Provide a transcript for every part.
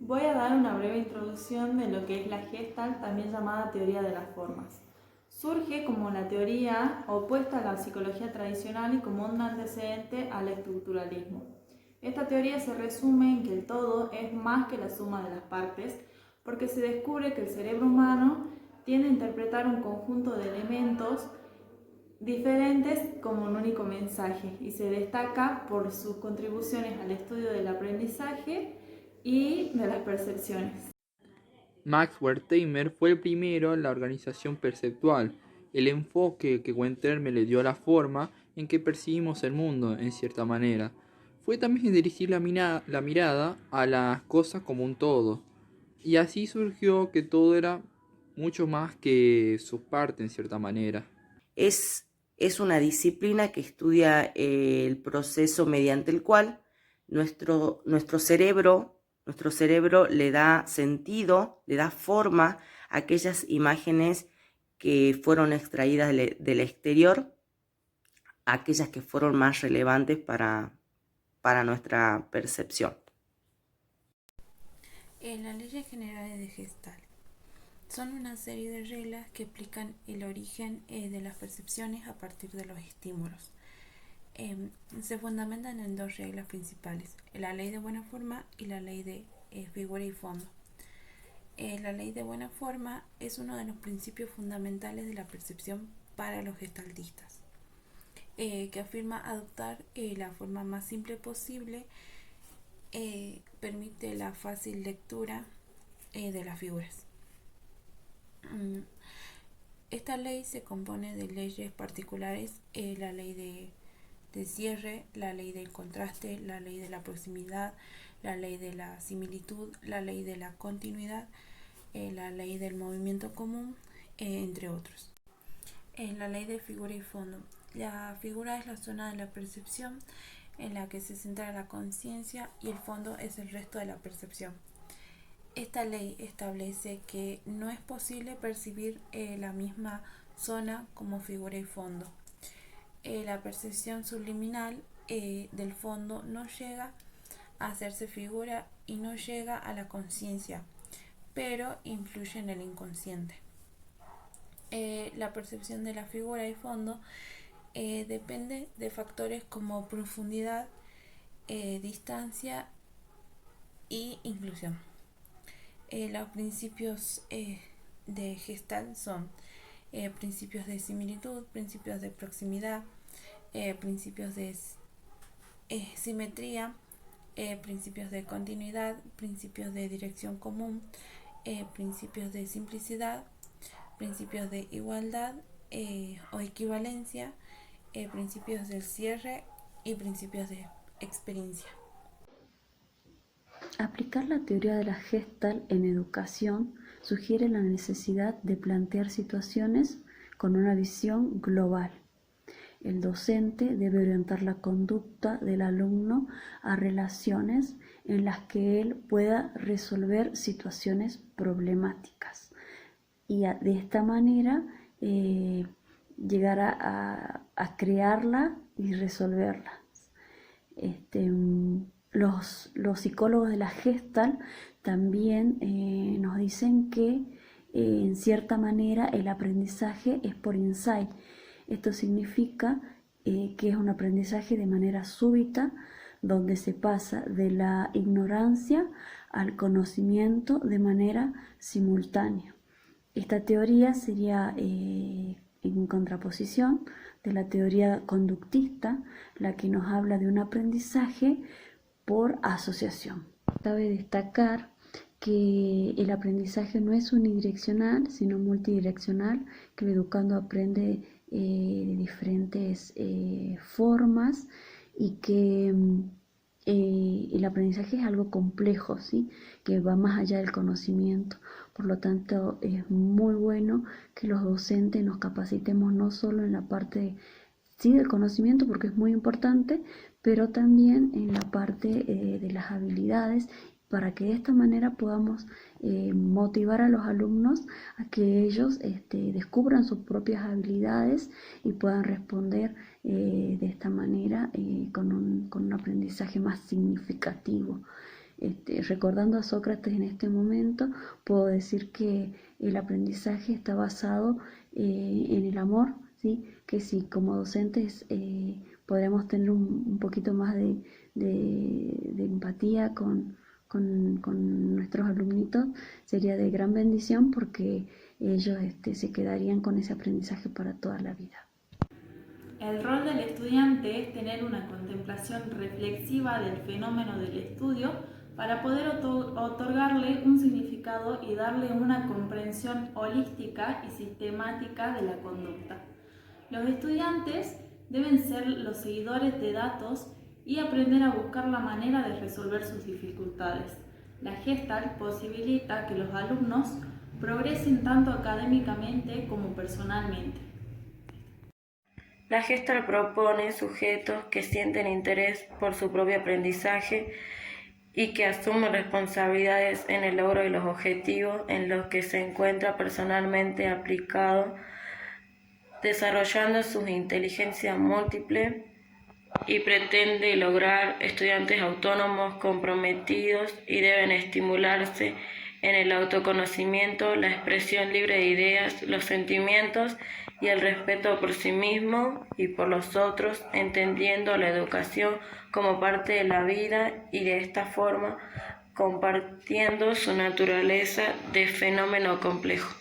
Voy a dar una breve introducción de lo que es la Gestalt, también llamada teoría de las formas. Surge como la teoría opuesta a la psicología tradicional y como un antecedente al estructuralismo. Esta teoría se resume en que el todo es más que la suma de las partes, porque se descubre que el cerebro humano tiende a interpretar un conjunto de elementos diferentes como un único mensaje y se destaca por sus contribuciones al estudio del aprendizaje y de las percepciones. Max Wertheimer fue el primero en la organización perceptual, el enfoque que Wertheimer le dio a la forma en que percibimos el mundo, en cierta manera. Fue también dirigir la mirada a las cosas como un todo. Y así surgió que todo era mucho más que sus partes, en cierta manera. Es, es una disciplina que estudia el proceso mediante el cual nuestro cerebro le da sentido, le da forma a aquellas imágenes que fueron extraídas del exterior, aquellas que fueron más relevantes para nuestra percepción. Las leyes generales de Gestalt son una serie de reglas que explican el origen de las percepciones a partir de los estímulos. Se fundamentan en dos reglas principales, la ley de buena forma y la ley de figura y fondo. La ley de buena forma es uno de los principios fundamentales de la percepción para los gestaltistas, que afirma adoptar la forma más simple posible, permite la fácil lectura de las figuras. Esta ley se compone de leyes particulares, la ley de cierre, la ley del contraste, la ley de la proximidad, la ley de la similitud, la ley de la continuidad, la ley del movimiento común, entre otros. La ley de figura y fondo. La figura es la zona de la percepción en la que se centra la conciencia y el fondo es el resto de la percepción. Esta ley establece que no es posible percibir la misma zona como figura y fondo. La percepción subliminal del fondo no llega a hacerse figura y no llega a la conciencia, pero influye en el inconsciente. La percepción de la figura y fondo depende de factores como profundidad, distancia y inclusión. Los principios de Gestalt son principios de similitud, principios de proximidad, principios de simetría, principios de continuidad, principios de dirección común, principios de simplicidad, principios de igualdad o equivalencia, principios del cierre y principios de experiencia. Aplicar la teoría de la Gestalt en educación sugiere la necesidad de plantear situaciones con una visión global. El docente debe orientar la conducta del alumno a relaciones en las que él pueda resolver situaciones problemáticas y de esta manera llegar a crearla y resolverlas. Los psicólogos de la Gestalt también nos dicen que en cierta manera el aprendizaje es por insight. Esto significa que es un aprendizaje de manera súbita, donde se pasa de la ignorancia al conocimiento de manera simultánea. Esta teoría sería en contraposición de la teoría conductista, la que nos habla de un aprendizaje por asociación. Cabe destacar que el aprendizaje no es unidireccional, sino multidireccional, que el educando aprende de diferentes formas y que el aprendizaje es algo complejo, ¿sí? Que va más allá del conocimiento. Por lo tanto, es muy bueno que los docentes nos capacitemos no solo en la parte sí del conocimiento, porque es muy importante, pero también en la parte de las habilidades, para que de esta manera podamos motivar a los alumnos a que ellos descubran sus propias habilidades y puedan responder de esta manera con un aprendizaje más significativo. Recordando a Sócrates en este momento, puedo decir que el aprendizaje está basado en el amor, ¿sí? Que si como docentes podremos tener un poquito más de empatía con nuestros alumnitos, sería de gran bendición porque ellos se quedarían con ese aprendizaje para toda la vida. El rol del estudiante es tener una contemplación reflexiva del fenómeno del estudio para poder otorgarle un significado y darle una comprensión holística y sistemática de la conducta. Los estudiantes deben ser los seguidores de datos y aprender a buscar la manera de resolver sus dificultades. La Gestalt posibilita que los alumnos progresen tanto académicamente como personalmente. La Gestalt propone sujetos que sienten interés por su propio aprendizaje y que asumen responsabilidades en el logro de los objetivos en los que se encuentra personalmente aplicado, desarrollando su inteligencia múltiple y pretende lograr estudiantes autónomos, comprometidos y deben estimularse en el autoconocimiento, la expresión libre de ideas, los sentimientos y el respeto por sí mismo y por los otros, entendiendo la educación como parte de la vida y de esta forma compartiendo su naturaleza de fenómeno complejo.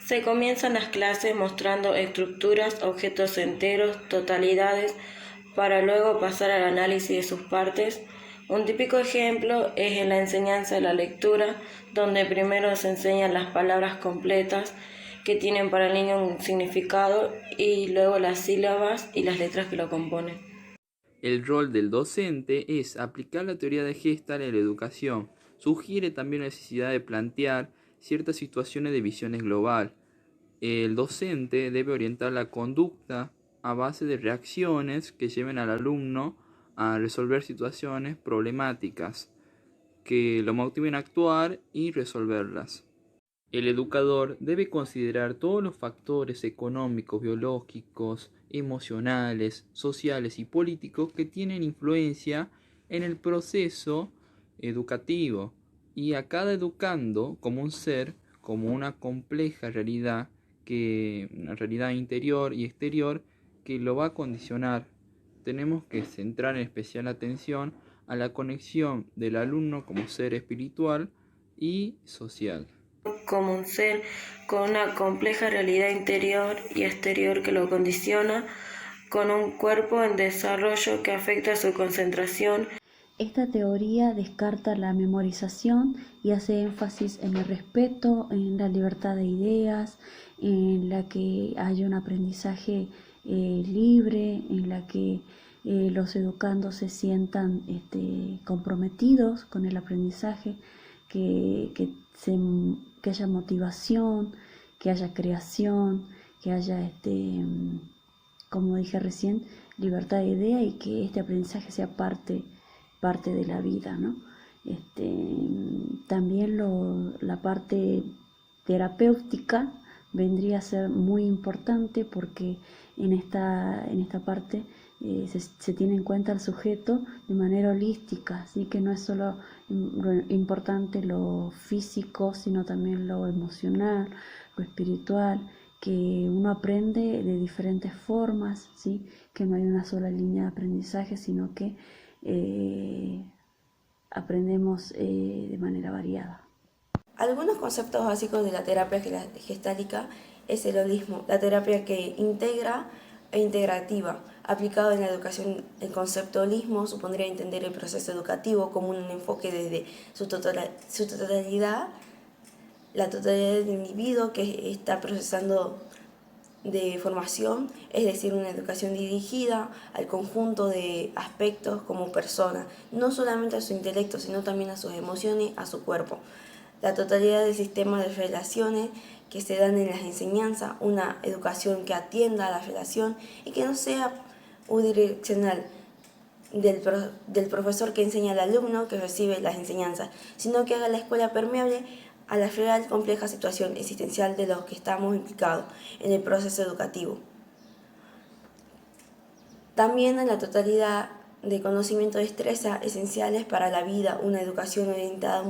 Se comienzan las clases mostrando estructuras, objetos enteros, totalidades, para luego pasar al análisis de sus partes. Un típico ejemplo es en la enseñanza de la lectura, donde primero se enseñan las palabras completas que tienen para el niño un significado y luego las sílabas y las letras que lo componen. El rol del docente es aplicar la teoría de Gestalt en la educación. Sugiere también la necesidad de plantear ciertas situaciones de visiones global. El docente debe orientar la conducta a base de reacciones que lleven al alumno a resolver situaciones problemáticas, que lo motiven a actuar y resolverlas. El educador debe considerar todos los factores económicos, biológicos, emocionales, sociales y políticos que tienen influencia en el proceso educativo y a cada educando como un ser, como una compleja realidad, una realidad interior y exterior que lo va a condicionar. Tenemos que centrar en especial atención a la conexión del alumno como ser espiritual y social. Como un ser con una compleja realidad interior y exterior que lo condiciona, con un cuerpo en desarrollo que afecta su concentración. Esta teoría descarta la memorización y hace énfasis en el respeto, en la libertad de ideas, en la que haya un aprendizaje libre, en la que los educandos se sientan comprometidos con el aprendizaje, que haya motivación, que haya creación, que haya, como dije recién, libertad de idea y que este aprendizaje sea parte de la vida, ¿no? También la parte terapéutica vendría a ser muy importante porque en esta parte se tiene en cuenta el sujeto de manera holística, así que no es solo importante lo físico, sino también lo emocional, lo espiritual, que uno aprende de diferentes formas, ¿sí? Que no hay una sola línea de aprendizaje, sino que aprendemos de manera variada. Algunos conceptos básicos de la terapia gestálica es el holismo, la terapia que integra e integrativa. Aplicado en la educación, el concepto holismo supondría entender el proceso educativo como un enfoque desde su totalidad, la totalidad del individuo que está procesando de formación, es decir, una educación dirigida al conjunto de aspectos como persona, no solamente a su intelecto, sino también a sus emociones, a su cuerpo. La totalidad del sistema de relaciones que se dan en las enseñanzas, una educación que atienda a la relación y que no sea unidireccional del profesor que enseña al alumno que recibe las enseñanzas, sino que haga la escuela permeable a la real compleja situación existencial de los que estamos implicados en el proceso educativo. También en la totalidad de conocimiento y destreza esenciales para la vida, una educación orientada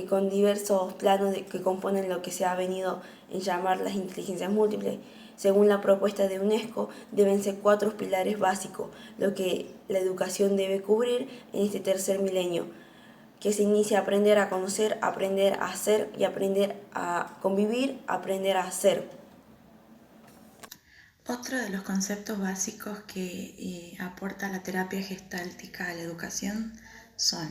con diversos planos que componen lo que se ha venido a llamar las inteligencias múltiples. Según la propuesta de UNESCO, deben ser 4 pilares básicos, lo que la educación debe cubrir en este tercer milenio, que se inicia a aprender a conocer, aprender a hacer y aprender a convivir, aprender a hacer. Otro de los conceptos básicos que aporta la terapia gestáltica a la educación son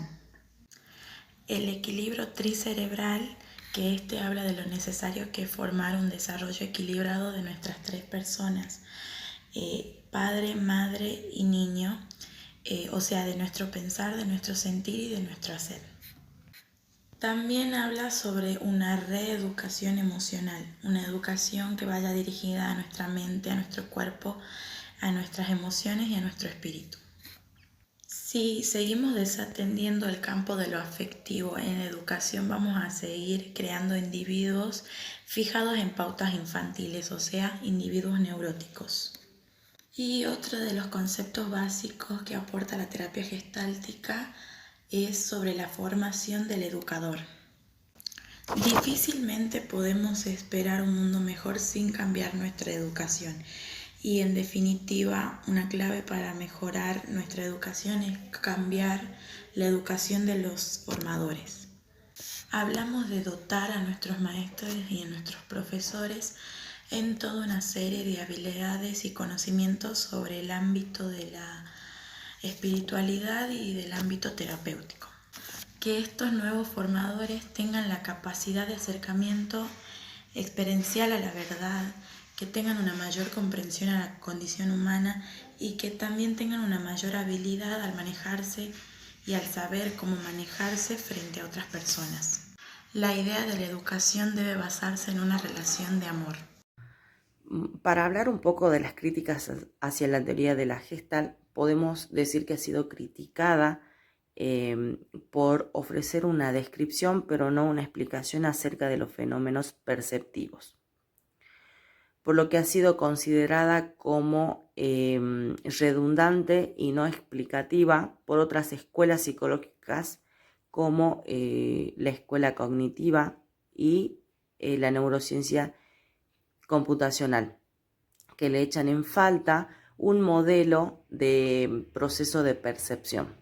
el equilibrio tricerebral, que habla de lo necesario que es formar un desarrollo equilibrado de nuestras 3 personas, padre, madre y niño, o sea, de nuestro pensar, de nuestro sentir y de nuestro hacer. También habla sobre una reeducación emocional, una educación que vaya dirigida a nuestra mente, a nuestro cuerpo, a nuestras emociones y a nuestro espíritu. Si seguimos desatendiendo el campo de lo afectivo en la educación, vamos a seguir creando individuos fijados en pautas infantiles, o sea, individuos neuróticos. Y otro de los conceptos básicos que aporta la terapia gestáltica es sobre la formación del educador. Difícilmente podemos esperar un mundo mejor sin cambiar nuestra educación. Y en definitiva, una clave para mejorar nuestra educación es cambiar la educación de los formadores. Hablamos de dotar a nuestros maestros y a nuestros profesores en toda una serie de habilidades y conocimientos sobre el ámbito de la espiritualidad y del ámbito terapéutico. Que estos nuevos formadores tengan la capacidad de acercamiento experiencial a la verdad, que tengan una mayor comprensión a la condición humana y que también tengan una mayor habilidad al manejarse y al saber cómo manejarse frente a otras personas. La idea de la educación debe basarse en una relación de amor. Para hablar un poco de las críticas hacia la teoría de la Gestalt, podemos decir que ha sido criticada por ofrecer una descripción, pero no una explicación acerca de los fenómenos perceptivos, por lo que ha sido considerada como redundante y no explicativa por otras escuelas psicológicas como la escuela cognitiva y la neurociencia computacional, que le echan en falta un modelo de proceso de percepción.